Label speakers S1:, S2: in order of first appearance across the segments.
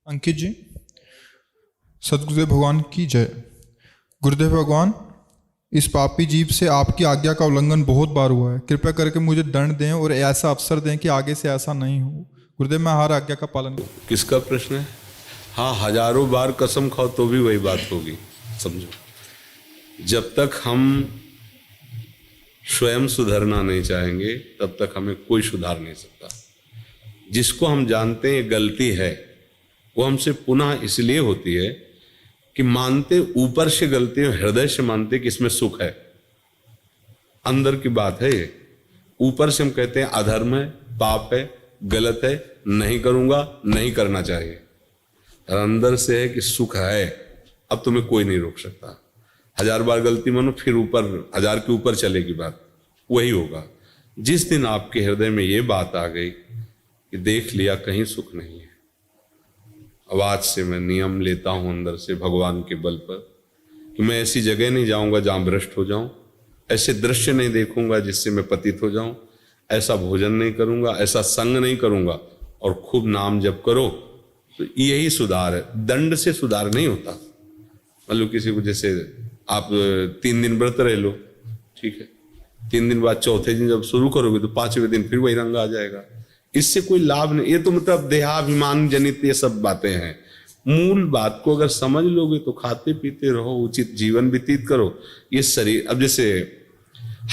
S1: अंकित जी, सदगुरुदेव भगवान की जय। गुरुदेव भगवान, इस पापी जीव से आपकी आज्ञा का उल्लंघन बहुत बार हुआ है। कृपया करके मुझे दंड दें और ऐसा अवसर दें कि आगे से ऐसा नहीं हो। गुरुदेव, मैं हर आज्ञा का पालन करूं।
S2: किसका प्रश्न है? हाँ, हजारों बार कसम खाओ तो भी वही बात होगी। समझो, जब तक हम स्वयं सुधरना नहीं चाहेंगे तब तक हमें कोई सुधार नहीं सकता। जिसको हम जानते हैं गलती है, वो हमसे पुनः इसलिए होती है कि मानते ऊपर से गलती है, हृदय से मानते कि इसमें सुख है। अंदर की बात है ये। ऊपर से हम कहते हैं अधर्म है, पाप है, गलत है, नहीं करूंगा, नहीं करना चाहिए। और अंदर से है कि सुख है, अब तुम्हें कोई नहीं रोक सकता। हजार बार गलती मानो, फिर ऊपर हजार के ऊपर चलेगी बात, वही होगा। जिस दिन आपके हृदय में ये बात आ गई कि देख लिया कहीं सुख नहीं है, अब आज से मैं नियम लेता हूं अंदर से भगवान के बल पर कि मैं ऐसी जगह नहीं जाऊंगा जहां भ्रष्ट हो जाऊं, ऐसे दृश्य नहीं देखूंगा जिससे मैं पतित हो जाऊं, ऐसा भोजन नहीं करूंगा, ऐसा संग नहीं करूंगा, और खूब नाम जप करो। तो यही सुधार है, दंड से सुधार नहीं होता। मतलब किसी को, जैसे आप 3 दिन व्रत रह लो, ठीक है, 3 दिन बाद चौथे दिन जब शुरू करोगे तो 5वें दिन फिर वही रंग आ जाएगा। इससे कोई लाभ नहीं। ये तो मतलब देहाभिमान जनित ये सब बातें हैं। मूल बात को अगर समझ लोगे तो खाते पीते रहो, उचित जीवन व्यतीत करो। ये शरीर, अब जैसे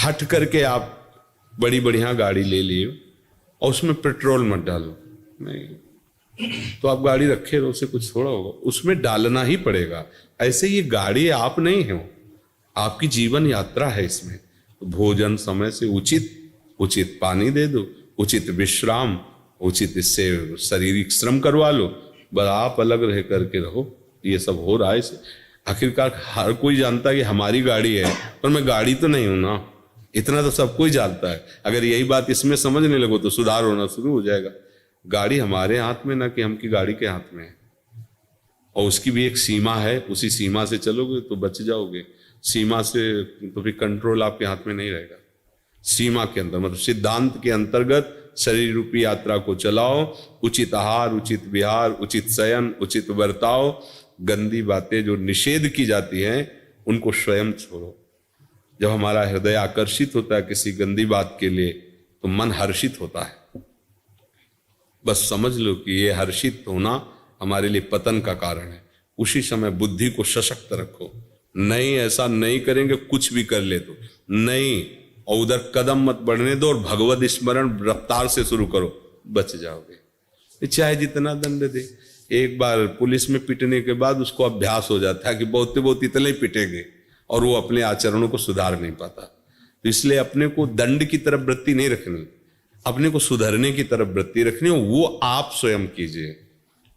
S2: हट करके आप बड़ी बढ़िया गाड़ी ले लिए और उसमें पेट्रोल मत डालो, नहीं तो आप गाड़ी रखे रहो, उससे कुछ थोड़ा होगा, उसमें डालना ही पड़ेगा। ऐसे ये गाड़ी आप नहीं हो, आपकी जीवन यात्रा है। इसमें तो भोजन समय से उचित पानी दे दो, उचित विश्राम, उचित इससे शारीरिक श्रम करवा लो, बस आप अलग रह करके रहो। ये सब हो रहा है इसे। आखिरकार हर कोई जानता है कि हमारी गाड़ी है, पर मैं गाड़ी तो नहीं हूं ना, इतना तो सब कोई जानता है। अगर यही बात इसमें समझने लगो तो सुधार होना शुरू हो जाएगा। गाड़ी हमारे हाथ में ना कि हम की गाड़ी के हाथ में है, और उसकी भी एक सीमा है, उसी सीमा से चलोगे तो बच जाओगे। सीमा से तो फिर कंट्रोल आपके हाथ में नहीं रहेगा। सीमा के अंदर, मतलब सिद्धांत के अंतर्गत शरीर रूपी यात्रा को चलाओ। उचित आहार, उचित विहार, उचित शयन, उचित बर्ताव। गंदी बातें जो निषेध की जाती हैं उनको स्वयं छोड़ो। जब हमारा हृदय आकर्षित होता है किसी गंदी बात के लिए तो मन हर्षित होता है। बस समझ लो कि ये हर्षित होना हमारे लिए पतन का कारण है। उसी समय बुद्धि को सशक्त रखो। नहीं, ऐसा नहीं करेंगे, कुछ भी कर ले तो नहीं, और उधर कदम मत बढ़ने दो, और भगवत स्मरण रफ्तार से शुरू करो, बच जाओगे। चाहे जितना दंड दे। एक बार पुलिस में पिटने के बाद उसको अभ्यास हो जाता है कि बहुत इतने ही पिटेंगे, और वो अपने आचरणों को सुधार नहीं पाता। तो इसलिए अपने को दंड की तरफ वृत्ति नहीं रखनी, अपने को सुधरने की तरफ वृत्ति रखनी, वो आप स्वयं कीजिए।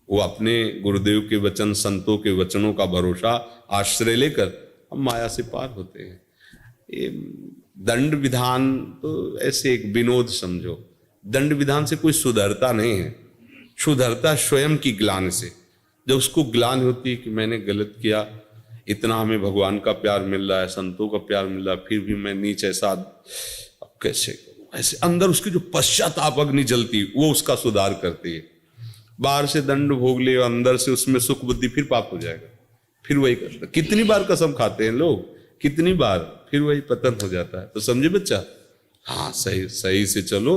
S2: वो अपने गुरुदेव के वचन, संतों के वचनों का भरोसा आश्रय लेकर हम माया से पार होते हैं। ये दंड विधान तो ऐसे एक विनोद समझो। दंड विधान से कोई सुधरता नहीं है, सुधरता स्वयं की ग्लानि से। जब उसको ग्लानि होती है कि मैंने गलत किया, इतना हमें भगवान का प्यार मिल रहा है, संतों का प्यार मिल रहा है, फिर भी मैं नीच ऐसा, अब कैसे करूं, ऐसे अंदर उसकी जो पश्चाताप अग्नि जलती वो उसका सुधार करती है। बाहर से दंड भोग ले, अंदर से उसमें सुख बुद्धि, फिर पाप हो जाएगा, फिर वही करता। कितनी बार कसम खाते हैं लोग, कितनी बार, फिर वही पतन हो जाता है। तो समझे बच्चा? हाँ, सही से चलो।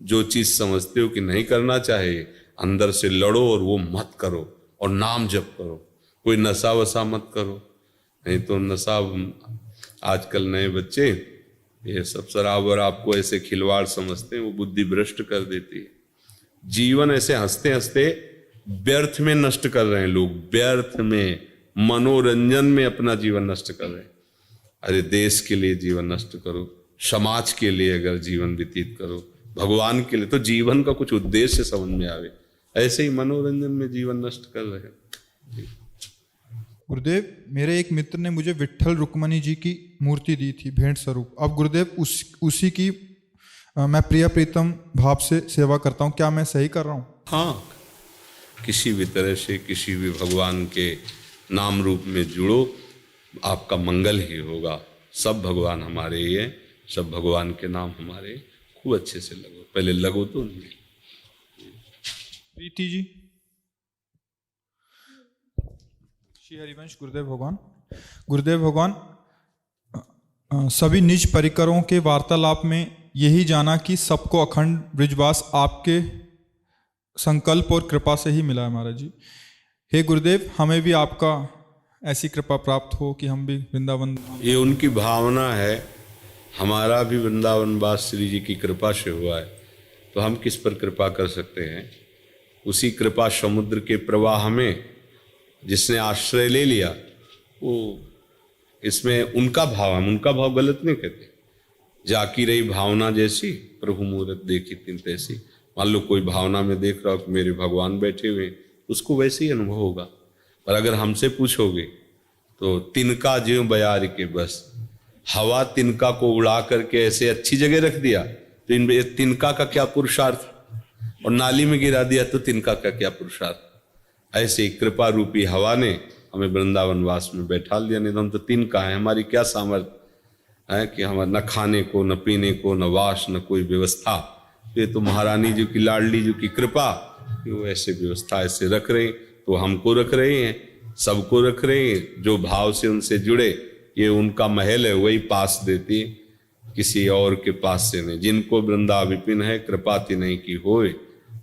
S2: जो चीज समझते हो कि नहीं करना चाहिए, अंदर से लड़ो और वो मत करो, और नाम जप करो। कोई नशा वशा मत करो, नहीं तो नशा, आजकल नए बच्चे ये सब शराब और आपको ऐसे खिलवाड़ समझते हैं, वो बुद्धि भ्रष्ट कर देती है। जीवन ऐसे हंसते हंसते व्यर्थ में नष्ट कर रहे हैं लोग, व्यर्थ में, मनोरंजन में अपना जीवन नष्ट कर रहे हैं। अरे देश के लिए जीवन नष्ट करो, समाज के लिए अगर जीवन व्यतीत करो, भगवान के लिए, तो जीवन का कुछ उद्देश्य समझ में आवे। ऐसे ही मनोरंजन में जीवन नष्ट कर रहे हैं।
S1: गुरुदेव, मेरे एक मित्र ने मुझे विट्ठल रुक्मणी जी की मूर्ति दी थी भेंट स्वरूप। अब गुरुदेव उसी की मैं प्रिय प्रीतम भाव से सेवा करता हूँ, क्या मैं सही कर रहा हूँ?
S2: हाँ, किसी भी तरह से किसी भी भगवान के नाम रूप में जुड़ो, आपका मंगल ही होगा। सब भगवान हमारे ही हैं, सब भगवान के नाम हमारे। खूब अच्छे से लगो, पहले लगो तो नहीं।
S1: प्रीति जी, श्री हरिवंश गुरुदेव भगवान। गुरुदेव भगवान, सभी निज परिकरों के वार्तालाप में यही जाना कि सबको अखंड ब्रिजवास आपके संकल्प और कृपा से ही मिला है महाराज जी। हे गुरुदेव, हमें भी आपका ऐसी कृपा प्राप्त हो कि हम भी वृंदावन।
S2: ये उनकी भावना है। हमारा भी वृंदावन वास श्री जी की कृपा से हुआ है, तो हम किस पर कृपा कर सकते हैं। उसी कृपा समुद्र के प्रवाह में जिसने आश्रय ले लिया, वो इसमें उनका भाव, हम उनका भाव गलत नहीं कहते। जाकी रही भावना जैसी, प्रभु मूरत देखी तिन तैसी। मान लो कोई भावना में देख रहा हो कि मेरे भगवान बैठे हुए, उसको वैसे ही अनुभव होगा। पर अगर हमसे पूछोगे तो तिनका ज्यों बयार के बस, हवा तिनका को उड़ा करके ऐसे अच्छी जगह रख दिया, तो इन तिनका का क्या पुरुषार्थ, और नाली में गिरा दिया तो तिनका का क्या पुरुषार्थ। ऐसे ही कृपा रूपी हवा ने हमें वृंदावन वास में बैठा लिया। नहीं तो हम तो तिनका है, हमारी क्या सामर्थ्य है कि हमारे न खाने को, न पीने को, न वास, न कोई व्यवस्था। ये तो महारानी जी की, लाडली जी की कृपा कि वो ऐसे व्यवस्था ऐसे रख रहे हैं, तो हमको रख रहे हैं, सबको रख रहे हैं। जो भाव से उनसे जुड़े, ये उनका महल है, वही पास देती है, किसी और के पास से नहीं। जिनको वृंदा विपिन है, कृपा ति नहीं की होए,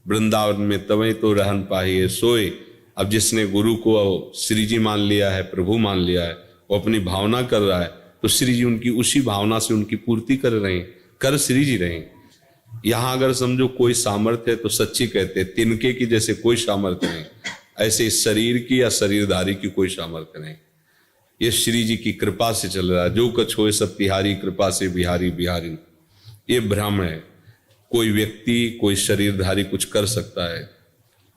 S2: वृंदावन में तवै तो रहन पाहिए सोए। अब जिसने गुरु को श्री जी मान लिया है, प्रभु मान लिया है, वो अपनी भावना कर रहा है, तो श्री जी उनकी उसी भावना से उनकी पूर्ति कर रहे हैं, कर श्री जी रहे हैं। यहाँ अगर समझो कोई सामर्थ्य है तो सच्ची कहते हैं, तिनके की जैसे कोई सामर्थ्य नहीं, ऐसे शरीर की या शरीरधारी की कोई सामर्थ्य नहीं। ये श्री जी की कृपा से चल रहा है। जो कछ होए सब तिहारी, कृपा से बिहारी बिहारी। ये भ्रम है। कोई व्यक्ति, कोई शरीरधारी कुछ कर सकता है,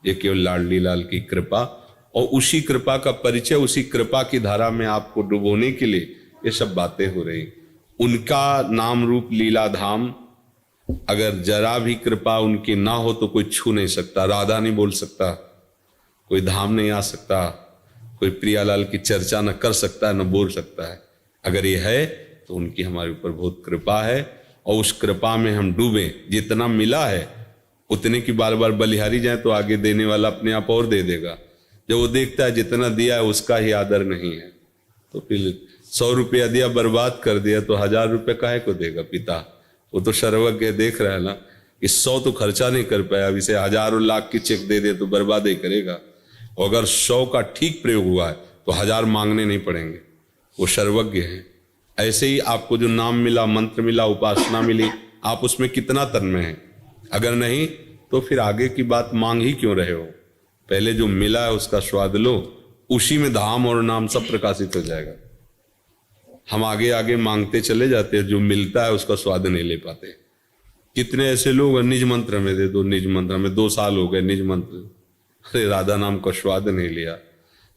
S2: ये केवल लाडली लाल की कृपा, और उसी कृपा का परिचय, उसी कृपा की धारा में आपको डुबोने के लिए ये सब बातें हो रही। उनका नाम रूप लीला धाम, अगर जरा भी कृपा उनकी ना हो तो कोई छू नहीं सकता। राधा नहीं बोल सकता, कोई धाम नहीं आ सकता, कोई प्रियालाल की चर्चा न कर सकता है, न बोल सकता है। अगर ये है तो उनकी हमारे ऊपर बहुत कृपा है, और उस कृपा में हम डूबे। जितना मिला है उतने की बार बार बलिहारी जाए तो आगे देने वाला अपने आप और दे देगा। जब वो देखता है जितना दिया है उसका ही आदर नहीं है, तो फिर 100 रुपया दिया, बर्बाद कर दिया, तो 1000 रुपये काहे को देगा पिता। वो तो सर्वज्ञ देख रहा है ना, इस 100 तो खर्चा नहीं कर पाया, अब इसे हजारों लाख की चेक दे दे तो बर्बाद ही करेगा। और अगर 100 का ठीक प्रयोग हुआ है तो 1000 मांगने नहीं पड़ेंगे, वो सर्वज्ञ है। ऐसे ही आपको जो नाम मिला, मंत्र मिला, उपासना मिली, आप उसमें कितना तन्मय हैं। अगर नहीं तो फिर आगे की बात मांग ही क्यों रहे हो। पहले जो मिला है उसका स्वाद लो, उसी में धाम और नाम सब प्रकाशित हो जाएगा। हम आगे आगे मांगते चले जाते हैं, जो मिलता है उसका स्वाद नहीं ले पाते। कितने ऐसे लोग निज मंत्र में दे दो, निज मंत्र में 2 साल हो गए निज मंत्र, अरे राधा नाम का स्वाद नहीं लिया,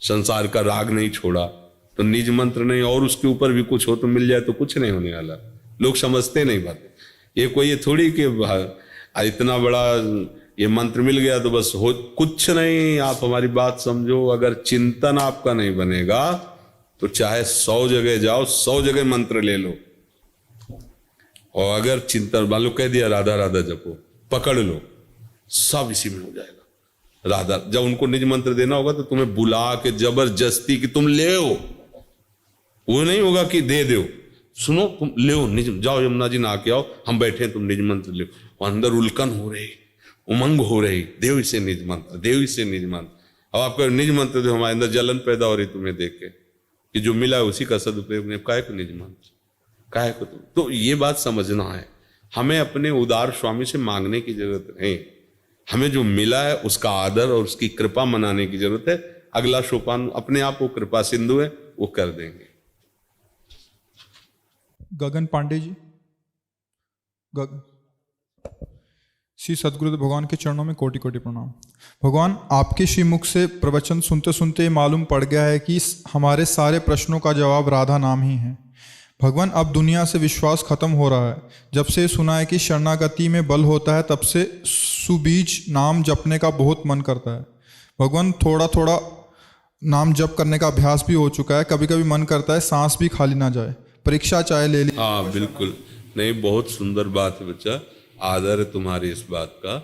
S2: संसार का राग नहीं छोड़ा, तो निज मंत्र नहीं और उसके ऊपर भी कुछ हो तो मिल जाए तो कुछ नहीं होने वाला। लोग समझते नहीं बात। ये कोई ये थोड़ी कि इतना बड़ा ये मंत्र मिल गया तो बस हो, कुछ नहीं। आप हमारी बात समझो, अगर चिंतन आपका नहीं बनेगा तो चाहे 100 जगह जाओ, 100 जगह मंत्र ले लो, और अगर चिंतन मान लो कह दिया राधा राधा जपो, पकड़ लो, सब इसी में हो जाएगा। राधा जब उनको निज मंत्र देना होगा तो तुम्हें बुला के जबरदस्ती कि तुम ले हो, वो नहीं होगा कि दे दो, सुनो तुम ले हो, निज जाओ यमुना जी नहा के आओ, हम बैठे तुम निज मंत्र ले। अंदर उल्कन हो रही, उमंग हो रही, देव इसे निज मंत्र, देव इसे निज मंत्र। अब आपको निज मंत्र दो, हमारे अंदर जलन पैदा हो रही तुम्हें देख के कि जो मिला है उसी का सदुपयोग नहीं, काहे को निज मंत्र, काहे को तुम। तो ये बात समझना है, हमें अपने उदार स्वामी से मांगने की जरूरत नहीं, हमें जो मिला है उसका आदर और उसकी कृपा मनाने की जरूरत है। अगला सोपान अपने आप वो कृपा सिंधु है, वो कर देंगे।
S1: गगन पांडे जी, श्री सदगुरुदेव भगवान के चरणों में कोटि कोटि प्रणाम। भगवान, आपके श्री मुख से प्रवचन सुनते सुनते मालूम पड़ गया है कि हमारे सारे प्रश्नों का जवाब राधा नाम ही है। भगवान, अब दुनिया से विश्वास खत्म हो रहा है। जब से सुना है कि शरणागति में बल होता है, तब से सुबीज नाम जपने का बहुत मन करता है। भगवान, थोड़ा थोड़ा नाम जप करने का अभ्यास भी हो चुका है, कभी कभी मन करता है सांस भी खाली ना जाए, परीक्षा चाहे ले ली।
S2: हाँ बिल्कुल, नहीं बहुत सुंदर बात है बच्चा, आदर है तुम्हारी इस बात का।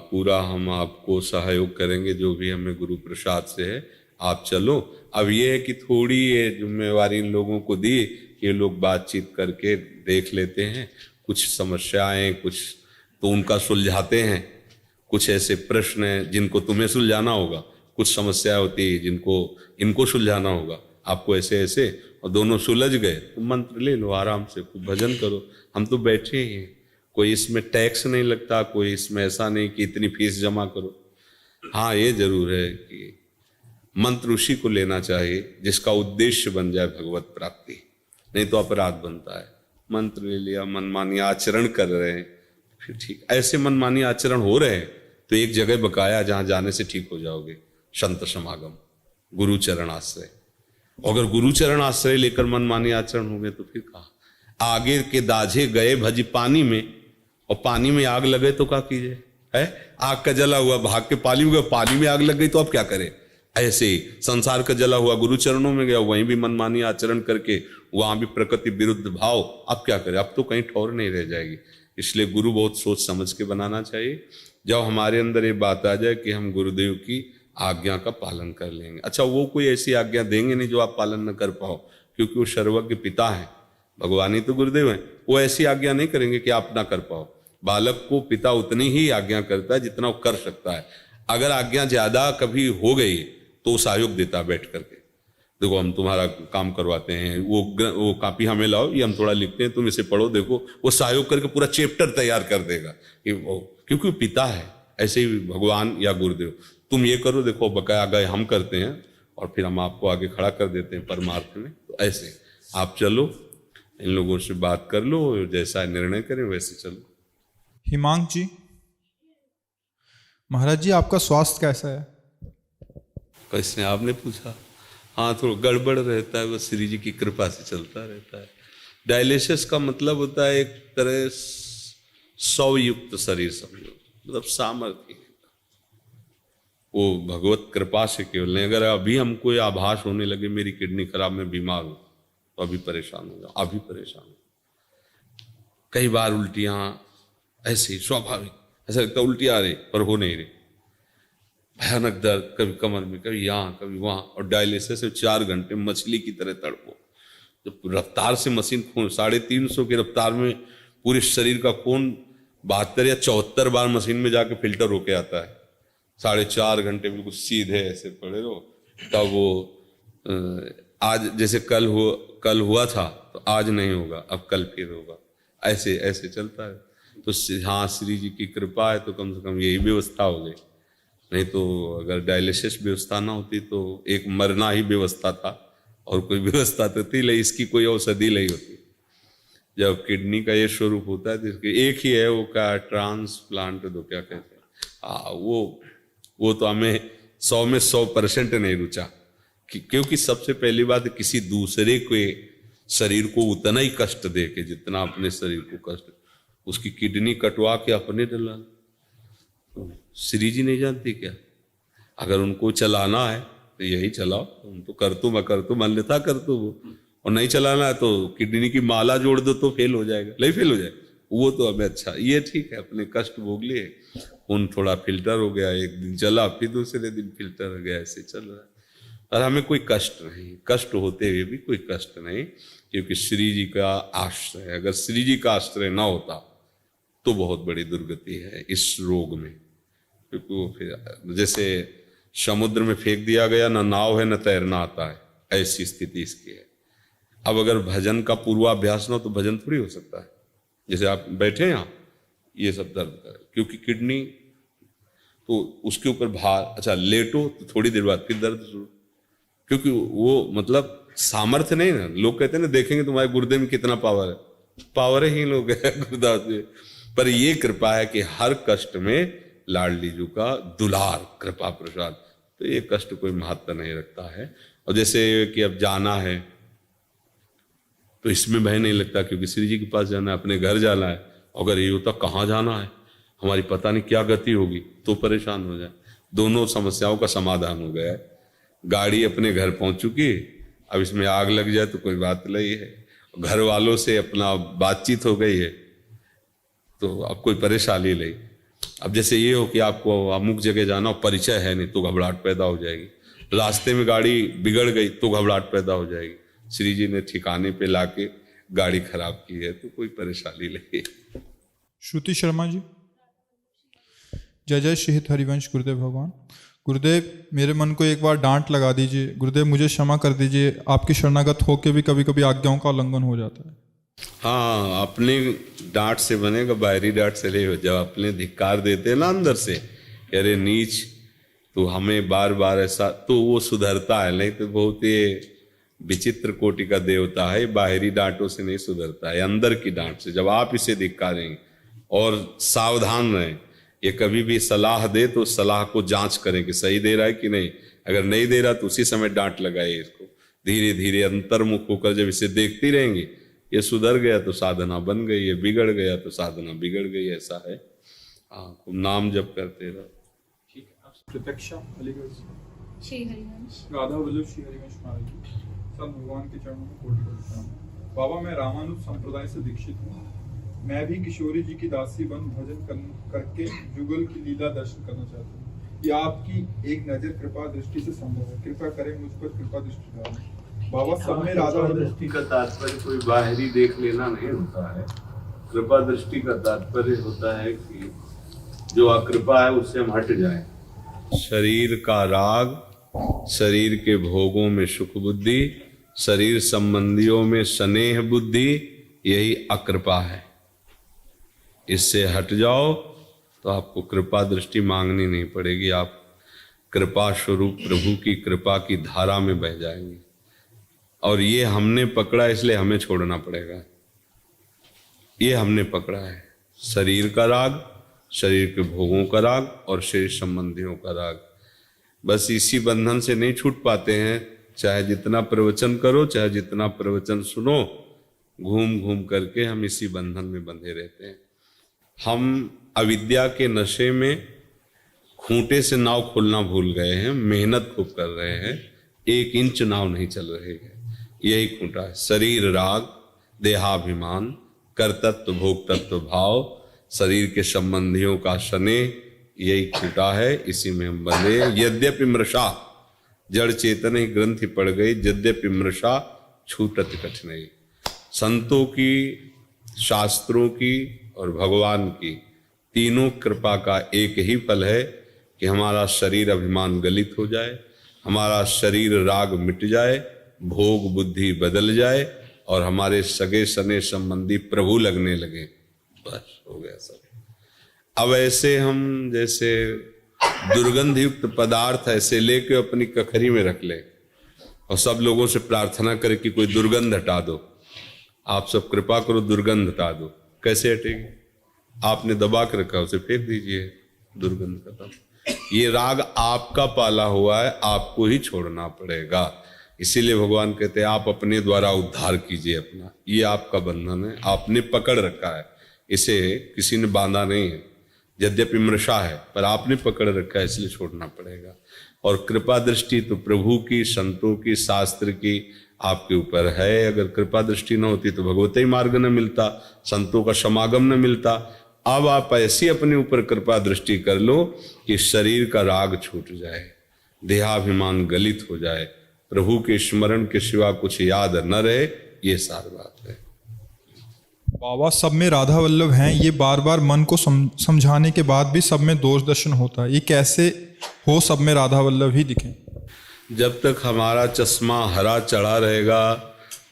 S2: पूरा हम आपको सहयोग करेंगे जो भी हमें गुरु प्रसाद से है। आप चलो। अब ये है कि थोड़ी ये जिम्मेवारी इन लोगों को दी कि ये लोग बातचीत करके देख लेते हैं, कुछ समस्याएं कुछ तो उनका सुलझाते हैं, कुछ ऐसे प्रश्न हैं जिनको तुम्हें सुलझाना होगा, कुछ समस्याएं होती है जिनको इनको सुलझाना होगा, आपको ऐसे ऐसे, और दोनों सुलझ गए तो मंत्र ले लो, आराम से खूब भजन करो। हम तो बैठे ही हैं, कोई इसमें टैक्स नहीं लगता, कोई इसमें ऐसा नहीं कि इतनी फीस जमा करो। हाँ ये जरूर है कि मंत्र उसी को लेना चाहिए जिसका उद्देश्य बन जाए भगवत प्राप्ति, नहीं तो अपराध बनता है। मंत्र ले लिया, मनमानी आचरण कर रहे हैं, फिर ठीक ऐसे मनमानी आचरण हो रहे हैं तो एक जगह बकाया जहां जाने से ठीक हो जाओगे, संत समागम, गुरु चरण आश्रय। अगर गुरु चरण आश्रय लेकर मनमानी आचरण हो गए तो फिर कहा आगे के दाझे गए भजी पानी में, और पानी में आग लगे तो क्या कीजिए, है आग का जला हुआ भाग के पानी में गया, पानी में आग लग गई तो अब क्या करें। ऐसे ही संसार का जला हुआ गुरु चरणों में गया, वहीं भी मनमानी आचरण करके वहां भी प्रकृति विरुद्ध भाव, अब क्या करें, अब तो कहीं ठौर नहीं रह जाएगी। इसलिए गुरु बहुत सोच समझ के बनाना चाहिए। जब हमारे अंदर ये बात आ जाए कि हम गुरुदेव की आज्ञा का पालन कर लेंगे, अच्छा वो कोई ऐसी आज्ञा देंगे नहीं जो आप पालन न कर पाओ, क्योंकि वो सर्वज्ञ पिता हैं, भगवान ही तो गुरुदेव हैं, वो ऐसी आज्ञा नहीं करेंगे कि आप ना कर पाओ। बालक को पिता उतनी ही आज्ञा करता है जितना वो कर सकता है। अगर आज्ञा ज्यादा कभी हो गई तो सहयोग देता है बैठ करके, देखो हम तुम्हारा काम करवाते हैं, वो कॉपी हमें लाओ, ये हम थोड़ा लिखते हैं, तुम इसे पढ़ो, देखो वो सहयोग करके पूरा चैप्टर तैयार कर देगा कि वो, क्योंकि वो पिता है। ऐसे ही भगवान या गुरुदेव, तुम ये करो, देखो बकाया गए हम करते हैं और फिर हम आपको आगे खड़ा कर देते हैं परमार्थ में। तो ऐसे आप चलो, इन लोगों से बात कर लो, जैसा निर्णय करें वैसे चलो।
S1: हिमांक जी, महाराज जी आपका स्वास्थ्य कैसा है?
S2: कैसे आपने पूछा? हाँ थोड़ा गड़बड़ रहता है, वो श्री जी की कृपा से चलता रहता है। डायलिसिस का मतलब होता है एक तरह सौयुक्त शरीर समझो, मतलब सामर्थ्य, वो भगवत कृपा से केवल नहीं। अगर अभी हमको ये आभास होने लगे मेरी किडनी खराब, मैं बीमार हूँ, तो अभी परेशान हो जाओ, अभी परेशान हो। कई बार उल्टियाँ ऐसे स्वाभाविक, ऐसा लगता है उल्टी आ रही पर हो नहीं रही, भयानक दर्द, कभी कमर में, कभी यहाँ कभी वहाँ, और डायलिसिस से 4 घंटे मछली की तरह तड़पो। जब रफ्तार से मशीन खून 350 की रफ्तार में पूरे शरीर का खून 72 या 74 बार मशीन में जाके फिल्टर होके आता है, 4.5 घंटे बिल्कुल सीधे ऐसे पड़े रहो, तब वो आज जैसे कल हुआ था तो आज नहीं होगा, अब कल फिर होगा, ऐसे ऐसे चलता है। तो हाँ श्री जी की कृपा है तो कम से कम यही व्यवस्था हो गई, नहीं तो अगर डायलिसिस व्यवस्था ना होती तो एक मरना ही व्यवस्था था, और कोई व्यवस्था तो थी नहीं, इसकी कोई औषधि नहीं होती। जब किडनी का ये स्वरूप होता है तो इसके एक ही है, वो क्या ट्रांसप्लांट दो क्या कहते हैं, हाँ वो तो हमें 100 में 100% नहीं रुचा, क्योंकि सबसे पहली बात किसी दूसरे के शरीर को उतना ही कष्ट दे के जितना अपने शरीर को कष्ट, उसकी किडनी कटवा के अपने डला। श्री जी नहीं जानती क्या, अगर उनको चलाना है तो यही चलाओ, तुम तो कर तुम अन्यथा कर दो, और नहीं चलाना है तो किडनी की माला जोड़ दो तो फेल हो जाएगा, नहीं फेल हो जाएगा वो तो हमें अच्छा, ये ठीक है, अपने कष्ट भोग लिए, खून थोड़ा फिल्टर हो गया, एक दिन चला फिर दूसरे दिन फिल्टर हो गया, ऐसे चल रहा है। और हमें कोई कष्ट नहीं, कष्ट होते हुए भी कोई कष्ट नहीं, क्योंकि श्री जी का आश्रय, अगर श्री जी का आश्रय ना होता तो बहुत बड़ी दुर्गति है इस रोग में, क्योंकि वो फिर जैसे समुद्र में फेंक दिया गया, ना नाव है न तैरना आता है, ऐसी स्थिति इसकी है। अब अगर भजन का पूर्वाभ्यास ना हो तो भजन थोड़ी हो सकता है। जैसे आप बैठे हैं यहाँ, ये सब दर्द करे, क्योंकि किडनी तो उसके ऊपर भार, अच्छा लेटो तो थोड़ी देर बाद फिर दर्द शुरू, क्योंकि वो मतलब सामर्थ्य नहीं ना। लोग कहते हैं ना देखेंगे तुम्हारे गुर्दे में कितना पावर है, पावर ही लोग है गुरुदास जी, पर ये कृपा है कि हर कष्ट में लाडली जी का दुलार कृपा प्रसाद, तो ये कष्ट कोई महत्व नहीं रखता है। और जैसे कि अब जाना है तो इसमें भय नहीं लगता, क्योंकि श्री जी के पास जाना है, अपने घर जाना है, अगर ये होता कहाँ जाना है, हमारी पता नहीं क्या गति होगी, तो परेशान हो जाए। दोनों समस्याओं का समाधान हो गया है, गाड़ी अपने घर पहुंच चुकी, अब इसमें आग लग जाए तो कोई बात नहीं है, घर वालों से अपना बातचीत हो गई है, तो अब कोई परेशानी नहीं। अब जैसे ये हो कि आपको अमुक जगह जाना, परिचय है नहीं तो घबराहट पैदा हो जाएगी, रास्ते में गाड़ी बिगड़ गई तो घबराहट पैदा हो जाएगी। श्री जी ने ठिकाने पे लाके गाड़ी खराब की है तो कोई परेशानी नहीं।
S1: श्रुति शर्मा जी। जय जय श्री हित हरिवंश गुरुदेव भगवान। गुरुदेव, मेरे मन को एक बार डांट लगा दीजिए। गुरुदेव, मुझे क्षमा कर दीजिए, आपकी शरणागत होके भी कभी कभी आज्ञाओं का उल्लंघन हो जाता है।
S2: हाँ, अपने डांट से बनेगा, बाहरी डांट से नहीं हो। जब अपने धिक्कार देते हैं ना अंदर से, अरे नीच, तो हमें बार बार ऐसा, तो वो सुधरता है। नहीं तो बहुत ही विचित्र कोटि का देवता है, बाहरी डांटों से नहीं सुधरता है, अंदर की डांट से। जब आप इसे धिक्कारेंगे, और सावधान रहें, ये कभी भी सलाह दे तो सलाह को जांच करें कि सही दे रहा है कि नहीं। अगर नहीं दे रहा तो उसी समय डांट लगाइए इसको। धीरे धीरे अंतर्मुख होकर जब इसे देखती रहेंगे, ये सुधर गया तो साधना बन गई, ये बिगड़ गया तो साधना बिगड़ गई। ऐसा है। हाँ, नाम जप करते रहो।
S1: ठीक है। आप प्रत्यक्षा अलीगढ़ से।
S3: श्री हरिवंश।
S1: राधा वल्लभ श्री हरिवंश महाराज जी, सब भगवान के चरणों में कोटि कोटि प्रणाम। बाबा, मैं रामानुज संप्रदाय से दीक्षित हूँ। मैं भी किशोरी जी की दासी बन भजन करके जुगल की लीला दर्शन करना चाहता हूँ। ये आपकी एक नजर कृपा दृष्टि से संभव है। कृपा करें, मुझ पर कृपा दृष्टि डालें। बाबा, सब में राधा
S2: दृष्टि का तात्पर्य कोई बाहरी देख लेना नहीं होता है। कृपा दृष्टि का तात्पर्य होता है कि जो अकृपा है उससे हम हट जाएं। शरीर का राग, शरीर के भोगों में सुख बुद्धि, शरीर संबंधियों में स्नेह बुद्धि, यही अकृपा है। इससे हट जाओ तो आपको कृपा दृष्टि मांगनी नहीं पड़ेगी। आप कृपा स्वरूप प्रभु की कृपा की धारा में बह जाएंगे। और ये हमने पकड़ा, इसलिए हमें छोड़ना पड़ेगा। ये हमने पकड़ा है, शरीर का राग, शरीर के भोगों का राग और शरीर संबंधियों का राग। बस इसी बंधन से नहीं छूट पाते हैं। चाहे जितना प्रवचन करो, चाहे जितना प्रवचन सुनो, घूम घूम करके हम इसी बंधन में बंधे रहते हैं। हम अविद्या के नशे में खूंटे से नाव खोलना भूल गए हैं। मेहनत खूब कर रहे हैं, 1 इंच नाव नहीं चल रही है। यही खूंटा है, शरीर राग, देहाभिमान, कर्तृत्व भोक्तत्व भाव, शरीर के संबंधियों का स्नेह, यही खूंटा है। इसी में हम बंधे। यद्यपि मृषा, जड़ चेतन ही ग्रंथि पड़ गई, यद्यपि मृषा छूटत कठिनाई। संतों की, शास्त्रों की और भगवान की तीनों कृपा का एक ही फल है कि हमारा शरीर अभिमान गलित हो जाए, हमारा शरीर राग मिट जाए, भोग बुद्धि बदल जाए और हमारे सगे सने संबंधी प्रभु लगने लगे। बस हो गया सब। अब ऐसे हम जैसे दुर्गंध युक्त पदार्थ ऐसे लेके अपनी कखरी में रख ले और सब लोगों से प्रार्थना करे कि कोई दुर्गंध हटा दो, आप सब कृपा करो दुर्गंध हटा दो। कैसे हटेगी? आपने दबा के रखा, उसे फेंक दीजिए, दुर्गंध खत्म। ये राग आपका पाला हुआ है, आपको ही छोड़ना पड़ेगा। इसीलिए भगवान कहते हैं आप अपने द्वारा उद्धार कीजिए अपना। ये आपका बंधन है, आपने पकड़ रखा है, इसे किसी ने बांधा नहीं है। यद्यपि मृषा है पर आपने पकड़ रखा है, इसलिए छोड़ना पड़ेगा। और कृपा दृष्टि तो प्रभु की, संतों की, शास्त्र की आपके ऊपर है। अगर कृपा दृष्टि न होती तो भगवती मार्ग न मिलता, संतों का समागम न मिलता। अब आप ऐसी अपने ऊपर कृपा दृष्टि कर लो कि शरीर का राग छूट जाए, देहाभिमान गलित हो जाए, प्रभु के स्मरण के सिवा कुछ याद न रहे। ये सारी बात है।
S1: बाबा, सब में राधा वल्लभ हैं, ये बार बार मन को समझाने के बाद भी सब में दोष दर्शन होता है। ये कैसे हो सब में राधा वल्लभ ही दिखें?
S2: जब तक हमारा चश्मा हरा चढ़ा रहेगा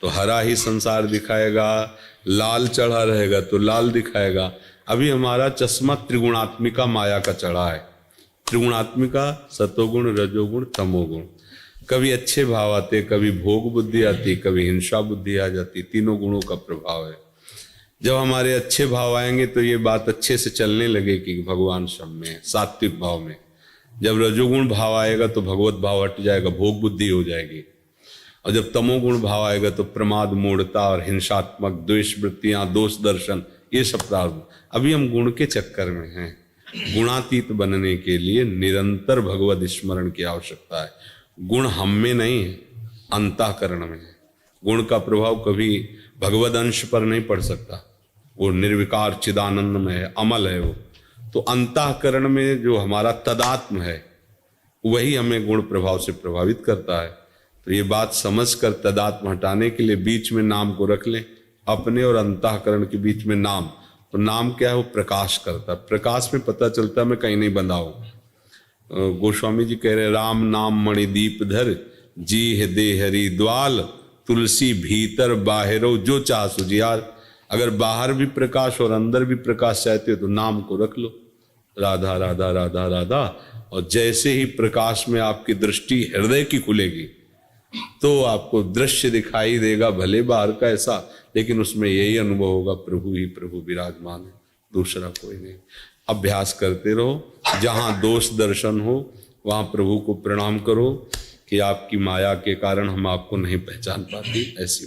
S2: तो हरा ही संसार दिखाएगा, लाल चढ़ा रहेगा तो लाल दिखाएगा। अभी हमारा चश्मा त्रिगुणात्मिका माया का चढ़ा है। त्रिगुणात्मिका सतोगुण, रजोगुण, तमोगुण। कभी अच्छे भाव आते, कभी भोग बुद्धि आती, कभी हिंसा बुद्धि आ जाती। तीनों गुणों का प्रभाव है। जब हमारे अच्छे भाव आएंगे तो ये बात अच्छे से चलने लगेगी कि भगवान सब में है, सात्विक भाव में। जब रजोगुण भाव आएगा तो भगवत भाव हट जाएगा, भोग बुद्धि हो जाएगी। और जब तमोगुण भाव आएगा तो प्रमाद, मूढ़ता और हिंसात्मक द्वेष वृत्तियां, दोष दर्शन, ये सब प्रारंभ। अभी हम गुण के चक्कर में हैं। गुणातीत बनने के लिए निरंतर भगवत स्मरण की आवश्यकता है। गुण हम में नहीं है, अंतःकरण में है। गुण का प्रभाव कभी भगवद अंश पर नहीं पड़ सकता। वो निर्विकार चिदानंद में है, अमल है वो। तो अंतःकरण में जो हमारा तदात्म है, वही हमें गुण प्रभाव से प्रभावित करता है। तो ये बात समझकर तदात्म हटाने के लिए बीच में नाम को रख लें, अपने और अंतःकरण के बीच में नाम। तो नाम क्या है? वो प्रकाश करता है। प्रकाश में पता चलता है मैं कहीं नहीं बंधा हूँ। गोस्वामी जी कह रहे राम नाम मणि दीप धर, जी हृदय हरि द्वाल, तुलसी भीतर बाहरो जो चाह सुजियार। अगर बाहर भी प्रकाश और अंदर भी प्रकाश चाहते हो तो नाम को रख लो, राधा राधा राधा राधा। और जैसे ही प्रकाश में आपकी दृष्टि हृदय की खुलेगी तो आपको दृश्य दिखाई देगा, भले बाहर का ऐसा, लेकिन उसमें यही अनुभव होगा प्रभु ही प्रभु विराजमान है, दूसरा कोई नहीं। अभ्यास करते रहो, जहाँ दोष दर्शन हो वहाँ प्रभु को प्रणाम करो कि आपकी माया के कारण हम आपको नहीं पहचान पाते। ऐसी